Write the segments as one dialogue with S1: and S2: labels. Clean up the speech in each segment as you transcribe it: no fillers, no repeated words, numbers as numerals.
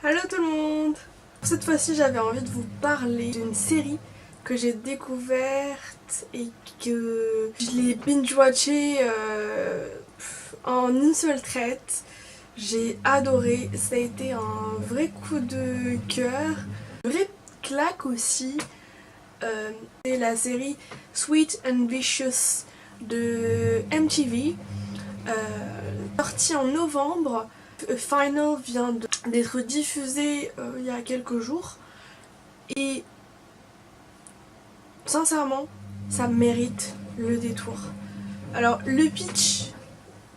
S1: Hello tout le monde! Cette fois-ci j'avais envie de vous parler d'une série que j'ai découverte et que je l'ai binge-watchée en une seule traite. J'ai adoré, ça a été un vrai coup de cœur, une vraie claque aussi. C'est la série Sweet and Vicious de MTV, sortie en novembre. Final vient d'être diffusé il y a quelques jours et sincèrement ça mérite le détour. Alors le pitch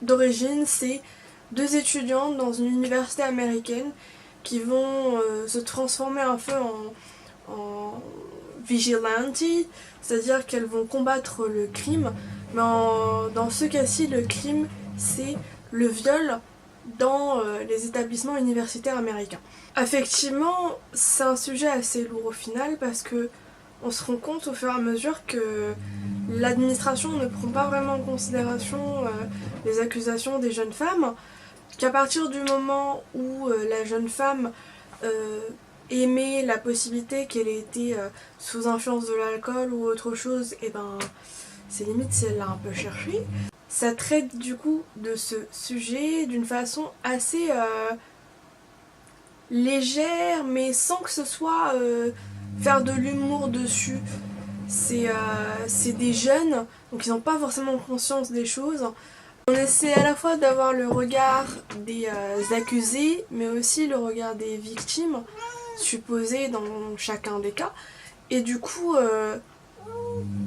S1: d'origine, c'est deux étudiantes dans une université américaine qui vont se transformer un peu en vigilante, c'est-à-dire qu'elles vont combattre le crime, mais dans ce cas-ci le crime c'est le viol dans les établissements universitaires américains. Effectivement, c'est un sujet assez lourd au final parce que on se rend compte au fur et à mesure que l'administration ne prend pas vraiment en considération les accusations des jeunes femmes, qu'à partir du moment où la jeune femme émet la possibilité qu'elle ait été sous influence de l'alcool ou autre chose, et ben c'est limite si elle l'a un peu cherché. Ça traite du coup de ce sujet d'une façon assez légère, mais sans que ce soit faire de l'humour dessus. C'est des jeunes, donc ils n'ont pas forcément conscience des choses. On essaie à la fois d'avoir le regard des accusés, mais aussi le regard des victimes, supposées dans chacun des cas. Et du coup,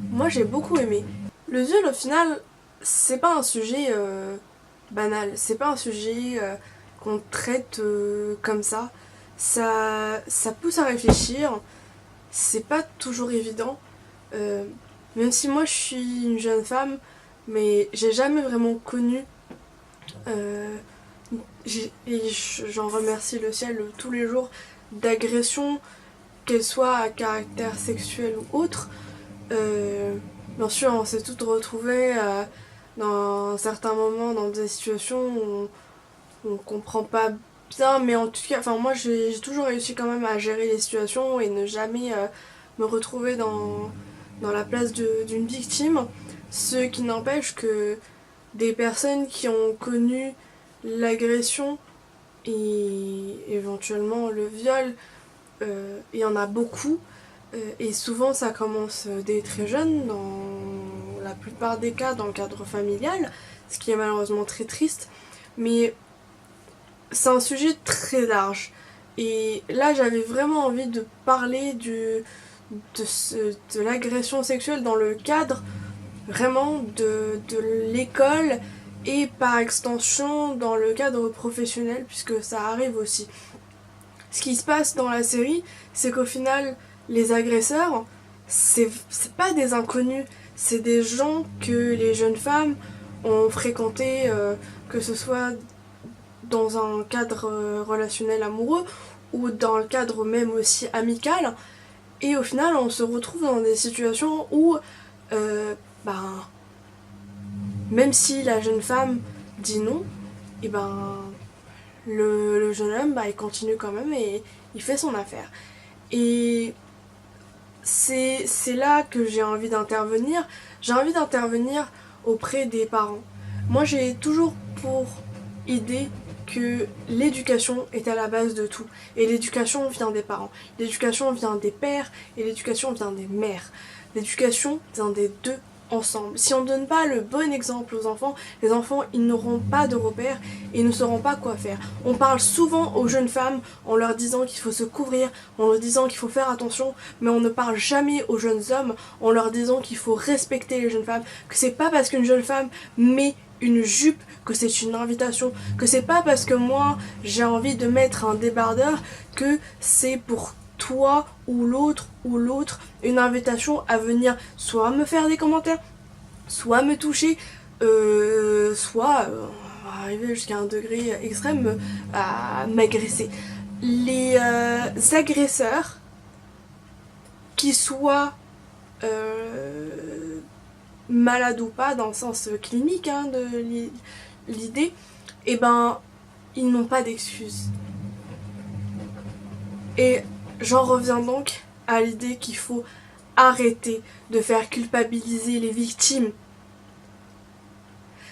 S1: moi j'ai beaucoup aimé. Le viol au final, c'est pas un sujet banal, c'est pas un sujet qu'on traite comme ça. Ça pousse à réfléchir, c'est pas toujours évident. Même si moi je suis une jeune femme, mais j'ai jamais vraiment connu, et j'en remercie le ciel tous les jours, d'agression, qu'elle soit à caractère sexuel ou autre. Bien sûr, on s'est toutes retrouvées dans certains moments, dans des situations où on comprend pas bien, mais en tout cas, enfin moi j'ai toujours réussi quand même à gérer les situations et ne jamais me retrouver dans la place d'une victime. Ce qui n'empêche que des personnes qui ont connu l'agression et éventuellement le viol, il y en a beaucoup. Et souvent ça commence dès très jeune, dans la plupart des cas dans le cadre familial, ce qui est malheureusement très triste. Mais c'est un sujet très large. Et là j'avais vraiment envie de parler de l'agression sexuelle dans le cadre vraiment de l'école et par extension dans le cadre professionnel, puisque ça arrive aussi. Ce qui se passe dans la série, c'est qu'au final, les agresseurs, c'est pas des inconnus, c'est des gens que les jeunes femmes ont fréquenté, que ce soit dans un cadre relationnel amoureux ou dans le cadre même aussi amical. Et au final, on se retrouve dans des situations où, même si la jeune femme dit non, et le jeune homme, il continue quand même et il fait son affaire. Et c'est là que j'ai envie d'intervenir. J'ai envie d'intervenir auprès des parents. Moi, j'ai toujours pour idée que l'éducation est à la base de tout. Et l'éducation vient des parents. L'éducation vient des pères et l'éducation vient des mères. L'éducation vient des deux ensemble. Si on ne donne pas le bon exemple aux enfants, les enfants ils n'auront pas de repères et ne sauront pas quoi faire. On parle souvent aux jeunes femmes en leur disant qu'il faut se couvrir, en leur disant qu'il faut faire attention, mais on ne parle jamais aux jeunes hommes en leur disant qu'il faut respecter les jeunes femmes, que c'est pas parce qu'une jeune femme met une jupe que c'est une invitation, que c'est pas parce que moi j'ai envie de mettre un débardeur que c'est pour toi ou l'autre une invitation à venir soit me faire des commentaires, soit me toucher, soit arriver jusqu'à un degré extrême à m'agresser. Les agresseurs, qui soient malades ou pas dans le sens clinique de l'idée, ils n'ont pas d'excuses. Et j'en reviens donc à l'idée qu'il faut arrêter de faire culpabiliser les victimes.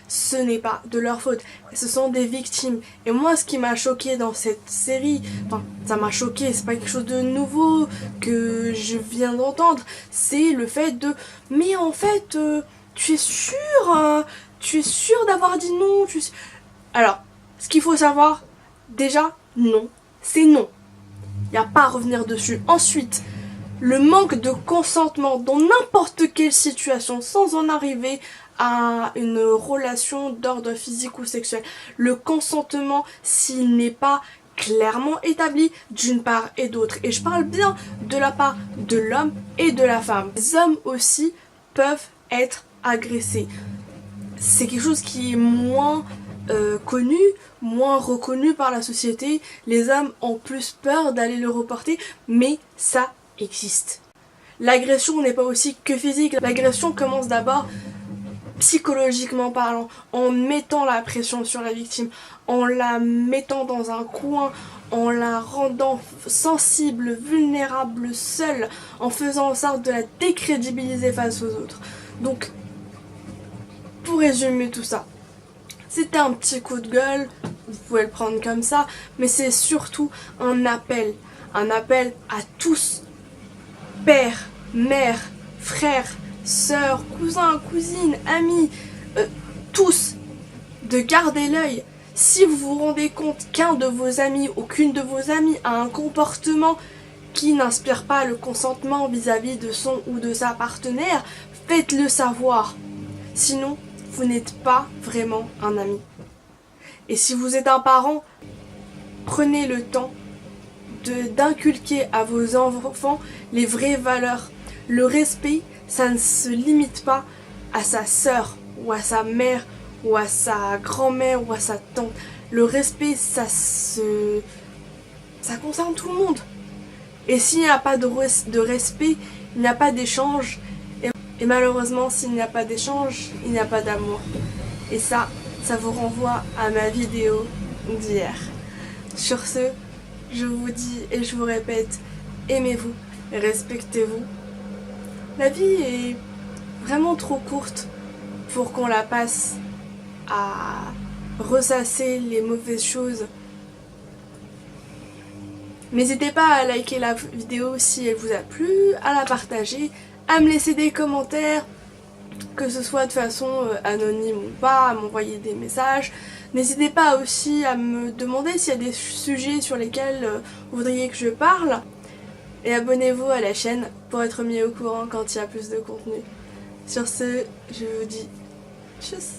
S1: Ce n'est pas de leur faute, ce sont des victimes. Et moi, ce qui m'a choqué dans cette série, enfin, ça m'a choqué, c'est pas quelque chose de nouveau que je viens d'entendre, c'est le fait de mais en fait, tu es sûr, tu es sûr d'avoir dit non, Alors, ce qu'il faut savoir, déjà, non, c'est non. Il n'y a pas à revenir dessus. Ensuite, le manque de consentement dans n'importe quelle situation, sans en arriver à une relation d'ordre physique ou sexuel. Le consentement, s'il n'est pas clairement établi d'une part et d'autre. Et je parle bien de la part de l'homme et de la femme. Les hommes aussi peuvent être agressés. C'est quelque chose qui est moins connu, moins reconnu par la société. Les hommes ont plus peur d'aller le reporter, mais ça existe. L'agression n'est pas aussi que physique. L'agression commence d'abord psychologiquement parlant, en mettant la pression sur la victime, en la mettant dans un coin, en la rendant sensible, vulnérable, seule, en faisant en sorte de la décrédibiliser face aux autres. Donc, pour résumer tout ça, c'était un petit coup de gueule, vous pouvez le prendre comme ça, mais c'est surtout un appel à tous, père, mère, frère, sœurs, cousins, cousines, amis, tous, de garder l'œil. Si vous vous rendez compte qu'un de vos amis ou qu'une de vos amies a un comportement qui n'inspire pas le consentement vis-à-vis de son ou de sa partenaire, faites-le savoir. Sinon, vous n'êtes pas vraiment un ami. Et si vous êtes un parent, prenez le temps d'inculquer à vos enfants les vraies valeurs. Le respect, ça ne se limite pas à sa sœur ou à sa mère ou à sa grand-mère ou à sa tante. Le respect, ça concerne tout le monde. Et s'il n'y a pas de respect, il n'y a pas d'échange. Et malheureusement, s'il n'y a pas d'échange, il n'y a pas d'amour. Et ça vous renvoie à ma vidéo d'hier. Sur ce, je vous dis et je vous répète, aimez-vous, respectez-vous. La vie est vraiment trop courte pour qu'on la passe à ressasser les mauvaises choses. N'hésitez pas à liker la vidéo si elle vous a plu, à la partager, à me laisser des commentaires, que ce soit de façon anonyme ou pas, à m'envoyer des messages. N'hésitez pas aussi à me demander s'il y a des sujets sur lesquels vous voudriez que je parle. Et abonnez-vous à la chaîne pour être mis au courant quand il y a plus de contenu. Sur ce, je vous dis tchuss.